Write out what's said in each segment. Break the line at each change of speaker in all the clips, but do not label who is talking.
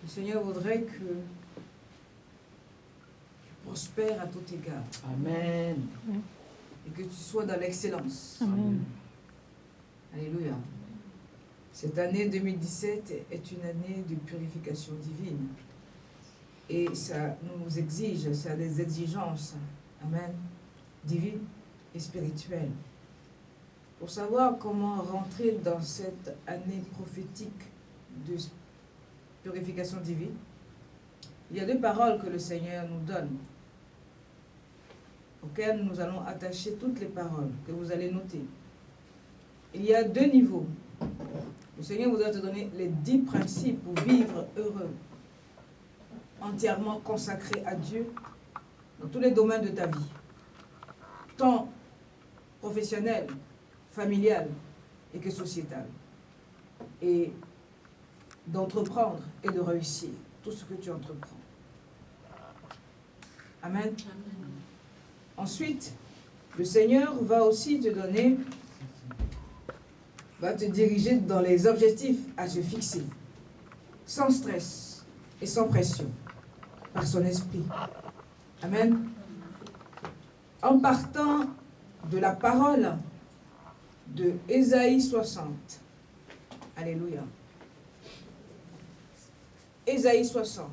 Le Seigneur voudrait que tu prospères à tout égard.
Amen.
Et que tu sois dans l'excellence.
Amen.
Alléluia. Cette année 2017 est une année de purification divine. Et ça nous exige, ça a des exigences. Amen. Divines et spirituelles. Pour savoir comment rentrer dans cette année prophétique de purification divine, il y a 2 paroles que le Seigneur nous donne, auxquelles nous allons attacher toutes les paroles que vous allez noter. Il y a 2 niveaux. Le Seigneur voudrait te donner les 10 principes pour vivre heureux, entièrement consacré à Dieu dans tous les domaines de ta vie, tant professionnel, familial et que sociétal, et d'entreprendre et de réussir tout ce que tu entreprends. Amen. Amen. Ensuite, le Seigneur va aussi te donner, va te diriger dans les objectifs à se fixer, sans stress et sans pression, par son esprit. Amen. En partant de la parole de Ésaïe 60. Alléluia. Ésaïe 60.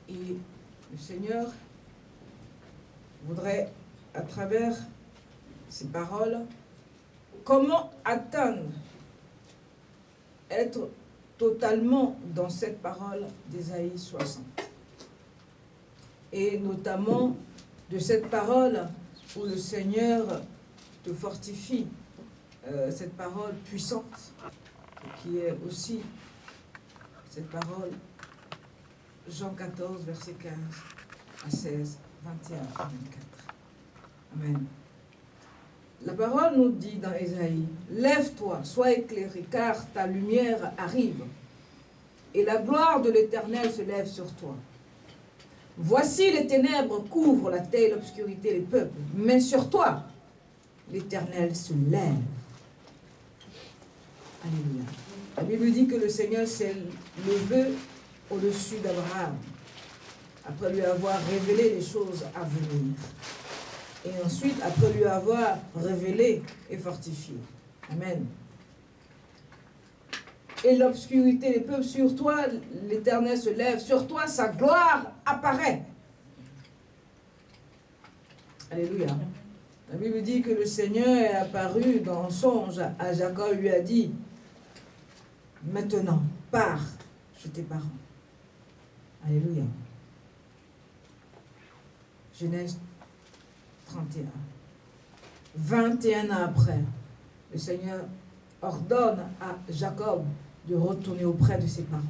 Et le Seigneur voudrait, à travers ces paroles, comment atteindre, être totalement dans cette parole d'Ésaïe 60. Et notamment de cette parole où le Seigneur te fortifie, cette parole puissante, qui est aussi cette parole, Jean 14, verset 15 à 16, 21 à 24. Amen. La parole nous dit dans Ésaïe, « Lève-toi, sois éclairé, car ta lumière arrive, et la gloire de l'Éternel se lève sur toi. Voici les ténèbres couvrent la terre et l'obscurité les peuples, mais sur toi, l'Éternel se lève. » Alléluia. La Bible dit que le Seigneur s'est levé au-dessus d'Abraham, après lui avoir révélé les choses à venir. Et ensuite, après lui avoir révélé et fortifié. Amen. Et l'obscurité des peuples, sur toi, l'Éternel se lève, sur toi, sa gloire apparaît. Alléluia. La Bible dit que le Seigneur est apparu dans un songe à Jacob, lui a dit, maintenant, pars chez tes parents. Alléluia. Genèse 31. 21 ans après, le Seigneur ordonne à Jacob de retourner auprès de ses parents.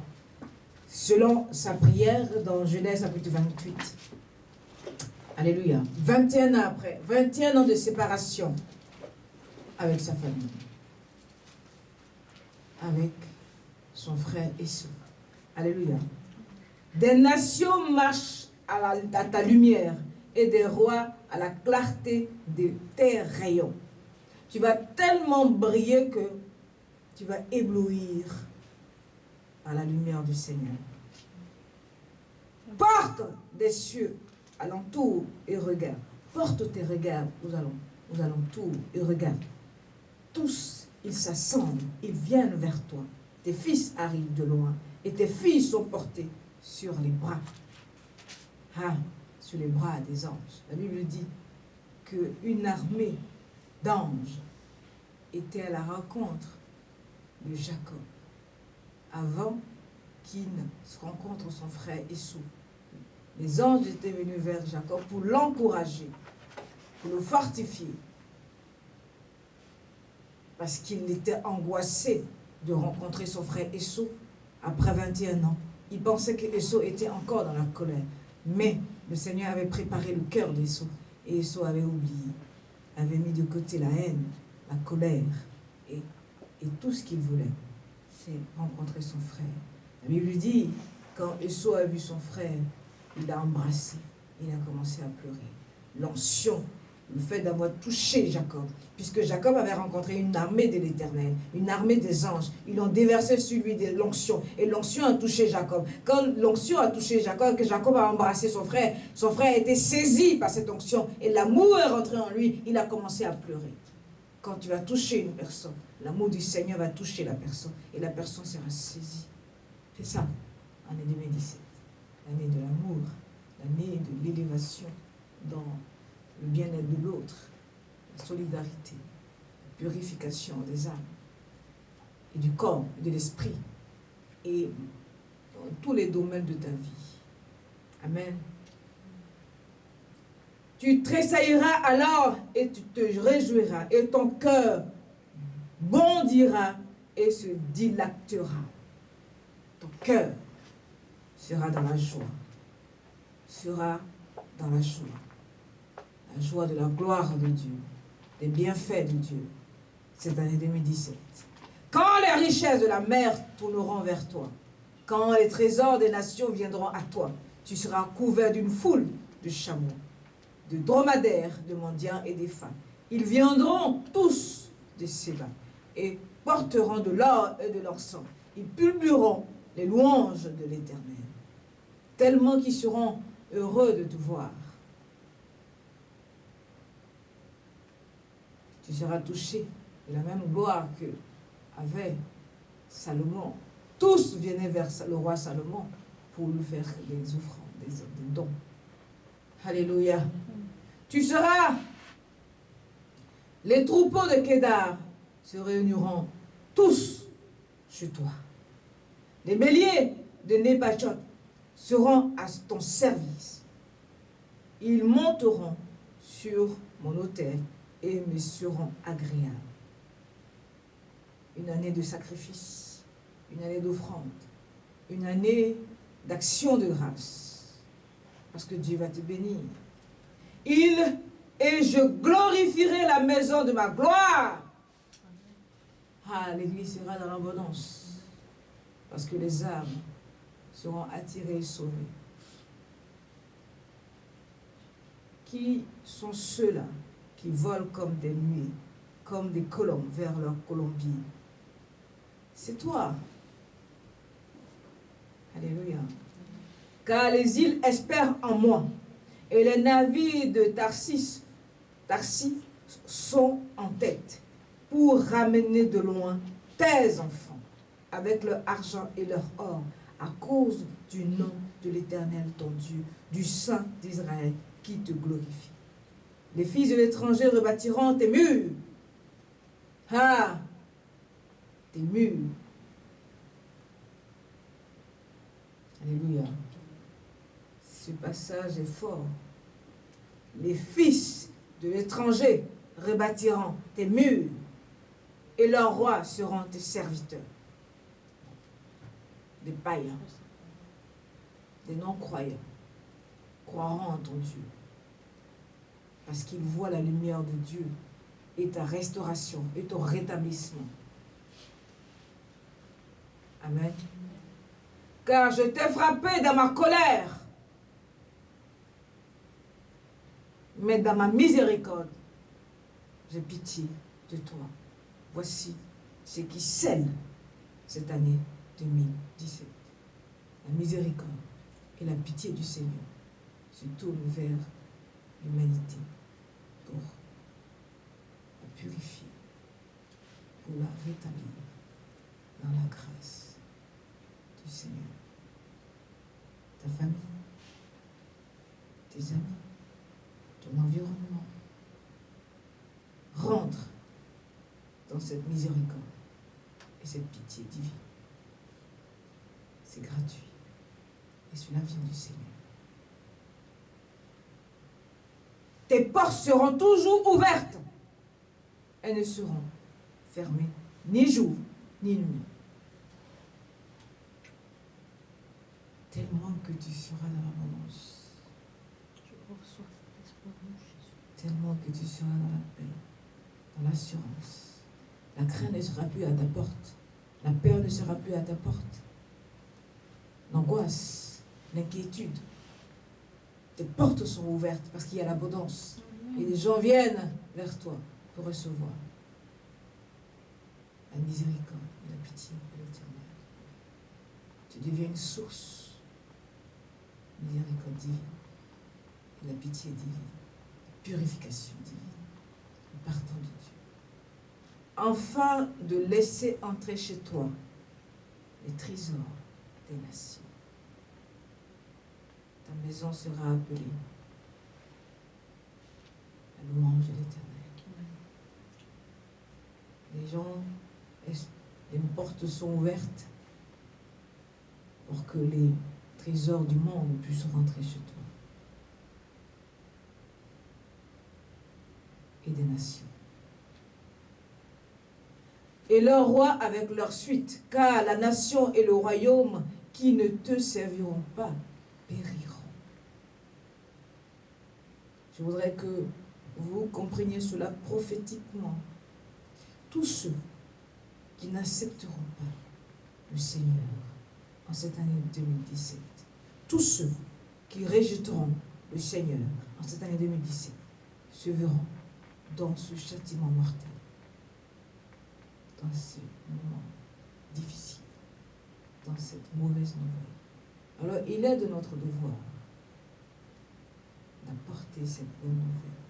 Selon sa prière dans Genèse chapitre 28. Alléluia. 21 ans après, 21 ans de séparation avec sa famille. Avec son frère Esau. Alléluia. Des nations marchent à ta lumière et des rois à la clarté de tes rayons. Tu vas tellement briller que tu vas éblouir à la lumière du Seigneur. Porte des cieux alentour et regarde. Porte tes regards aux alentours et regarde. Tous, ils s'assemblent, ils viennent vers toi. Tes fils arrivent de loin et tes filles sont portées sur les bras. Sur les bras des anges. La Bible dit qu'une armée d'anges était à la rencontre de Jacob avant qu'il ne se rencontre son frère Esau. Les anges étaient venus vers Jacob pour l'encourager, pour le fortifier, parce qu'il était angoissé de rencontrer son frère Esau après 21 ans. Il pensait que Esau était encore dans la colère, mais le Seigneur avait préparé le cœur d'Esau, et Esau avait oublié, avait mis de côté la haine, la colère, et tout ce qu'il voulait, c'est rencontrer son frère. La Bible lui dit, quand Esau a vu son frère, il l'a embrassé, il a commencé à pleurer. L'onction le fait d'avoir touché Jacob, puisque Jacob avait rencontré une armée de l'Éternel, une armée des anges. Ils ont déversé sur lui de l'onction, et l'onction a touché Jacob. Quand l'onction a touché Jacob, que Jacob a embrassé son frère a été saisi par cette onction, et l'amour est rentré en lui, il a commencé à pleurer. Quand tu vas toucher une personne, l'amour du Seigneur va toucher la personne, et la personne sera saisie. C'est ça, l'année 2017, l'année de l'amour, l'année de l'élévation dans le bien-être de l'autre, la solidarité, la purification des âmes et du corps et de l'esprit et dans tous les domaines de ta vie. Amen. Tu tressailleras alors et tu te réjouiras et ton cœur bondira et se dilatera. Ton cœur sera dans la joie, sera dans la joie de la gloire de Dieu, des bienfaits de Dieu, cette année 2017. Quand les richesses de la mer tourneront vers toi, quand les trésors des nations viendront à toi, tu seras couvert d'une foule de chameaux, de dromadaires, de mendiants et des femmes. Ils viendront tous de Séba et porteront de l'or et de l'encens. Ils publieront les louanges de l'Éternel, tellement qu'ils seront heureux de te voir. Tu seras touché de la même gloire que avait Salomon. Tous venaient vers le roi Salomon pour lui faire des offrandes, des dons. Alléluia. Tu seras, les troupeaux de Kédar se réuniront tous chez toi. Les béliers de Nébachot seront à ton service. Ils monteront sur mon autel et me seront agréables. Une année de sacrifice, une année d'offrande, une année d'action de grâce, parce que Dieu va te bénir. Et je glorifierai la maison de ma gloire. Ah, l'église sera dans l'abondance, parce que les âmes seront attirées et sauvées. Qui sont ceux-là qui volent comme des nuées, comme des colombes vers leur colombier? C'est toi. Alléluia. Car les îles espèrent en moi, et les navires de Tarsis sont en tête pour ramener de loin tes enfants avec leur argent et leur or à cause du nom de l'Éternel ton Dieu, du Saint d'Israël qui te glorifie. Les fils de l'étranger rebâtiront tes murs. Ah, tes murs. Alléluia. Ce passage est fort. Les fils de l'étranger rebâtiront tes murs et leurs rois seront tes serviteurs. Des païens, des non-croyants croiront en ton Dieu parce qu'ils voient la lumière de Dieu et ta restauration et ton rétablissement. Amen. Car je t'ai frappé dans ma colère, mais dans ma miséricorde, j'ai pitié de toi. Voici ce qui scelle cette année 2017. La miséricorde et la pitié du Seigneur se tournent vers l'humanité pour la purifier, pour la rétablir dans la grâce du Seigneur. Ta famille, tes amis, ton environnement, rentre dans cette miséricorde et cette pitié divine. C'est gratuit et cela vient du Seigneur. Tes portes seront toujours ouvertes. Elles ne seront fermées ni jour ni nuit. Tellement que tu seras dans l'abondance. Tellement que tu seras dans la paix, dans l'assurance. La crainte ne sera plus à ta porte. La peur ne sera plus à ta porte. L'angoisse, l'inquiétude. Tes portes sont ouvertes parce qu'il y a l'abondance. Et les gens viennent vers toi pour recevoir la miséricorde et la pitié de l'Éternel. Tu deviens une source de miséricorde divine, et la pitié divine, la purification divine, le pardon de Dieu. Afin de laisser entrer chez toi les trésors des nations. Ta maison sera appelée la louange de l'Éternel. Les gens, les portes sont ouvertes pour que les trésors du monde puissent rentrer chez toi. Et des nations. Et leurs rois avec leur suite, car la nation et le royaume qui ne te serviront pas périront. Je voudrais que vous compreniez cela prophétiquement. Tous ceux qui n'accepteront pas le Seigneur en cette année 2017, tous ceux qui rejetteront le Seigneur en cette année 2017, se verront dans ce châtiment mortel, dans ce moment difficile, dans cette mauvaise nouvelle. Alors, il est de notre devoir d'apporter cette bonne nouvelle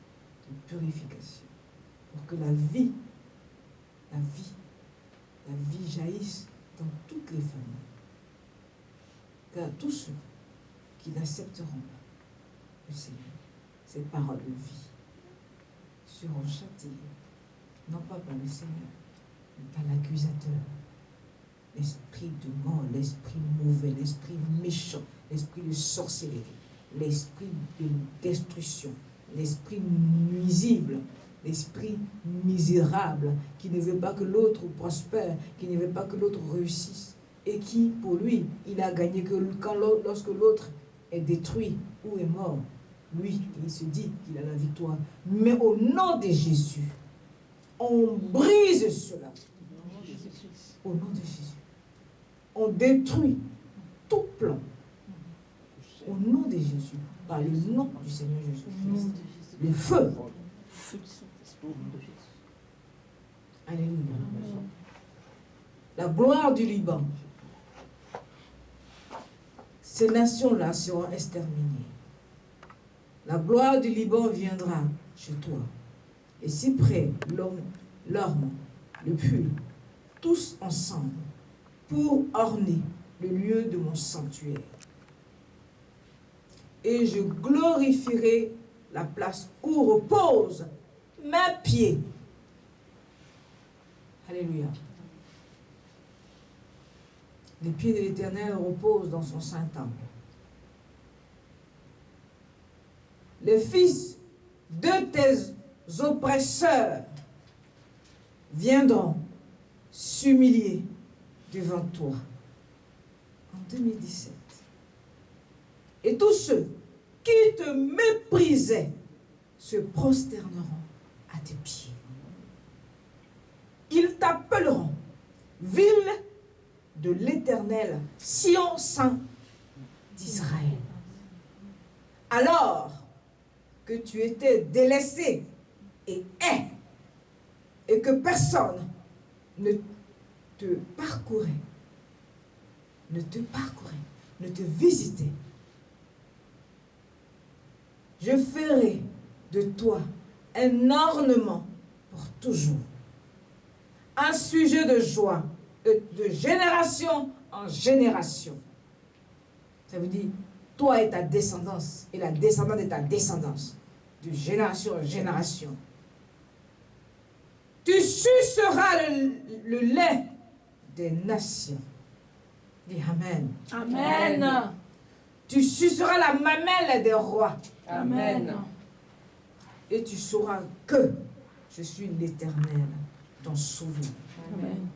de purification pour que la vie jaillisse dans toutes les familles. Car tous ceux qui n'accepteront pas le Seigneur, cette parole de vie, seront châtiés, non pas par le Seigneur, mais par l'accusateur, l'esprit de mort, l'esprit mauvais, l'esprit méchant, l'esprit de sorcellerie, l'esprit de destruction, l'esprit nuisible, l'esprit misérable, qui ne veut pas que l'autre prospère, qui ne veut pas que l'autre réussisse, et qui, pour lui, il a gagné que lorsque l'autre est détruit ou est mort, lui, il se dit qu'il a la victoire. Mais au nom de Jésus, on brise cela. Au nom de Jésus. On détruit tout plan. Au nom de Jésus. Par le nom du Seigneur Jésus-Christ. Le feu. Alléluia. La gloire du Liban. Ces nations-là seront exterminées. La gloire du Liban viendra chez toi. Et si près l'orme, le puits, tous ensemble, pour orner le lieu de mon sanctuaire. Et je glorifierai la place où reposent mes pieds. Alléluia. Les pieds de l'Éternel reposent dans son saint temple. Les fils de tes oppresseurs viendront s'humilier devant toi en 2017. Et tous ceux qui te méprisaient se prosterneront à tes pieds. Ils t'appelleront ville de l'Éternel, Sion saint d'Israël. Alors que tu étais délaissé et hais, et que personne ne te parcourait, ne te visitait, je ferai de toi un ornement pour toujours, un sujet de joie de génération en génération. Ça veut dire, toi et ta descendance, et la descendance de ta descendance, de génération en génération. Tu suceras le lait des nations. Dis Amen.
Amen.
Tu suceras la mamelle des rois.
Amen.
Et tu sauras que je suis l'Éternel, ton sauveur,
Amen.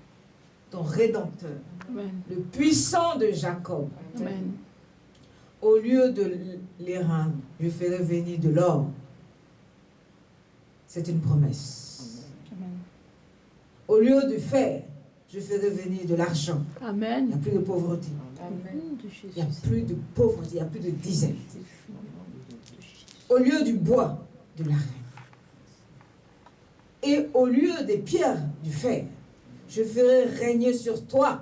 ton rédempteur,
Amen.
le puissant de Jacob.
Amen.
Au lieu de l'airain, je ferai venir de l'or. C'est une promesse.
Amen.
Au lieu du fer, je ferai venir de l'argent. Il n'y a
Amen.
plus de pauvreté.
Amen.
Il n'y a plus de pauvreté, il n'y a plus de disette. Au lieu du bois, de la reine. Et au lieu des pierres du fer, je ferai régner sur toi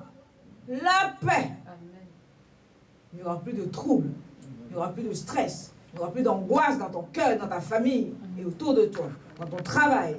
la paix. Il n'y aura plus de troubles, il n'y aura plus de stress, il n'y aura plus d'angoisse dans ton cœur, dans ta famille et autour de toi, dans ton travail.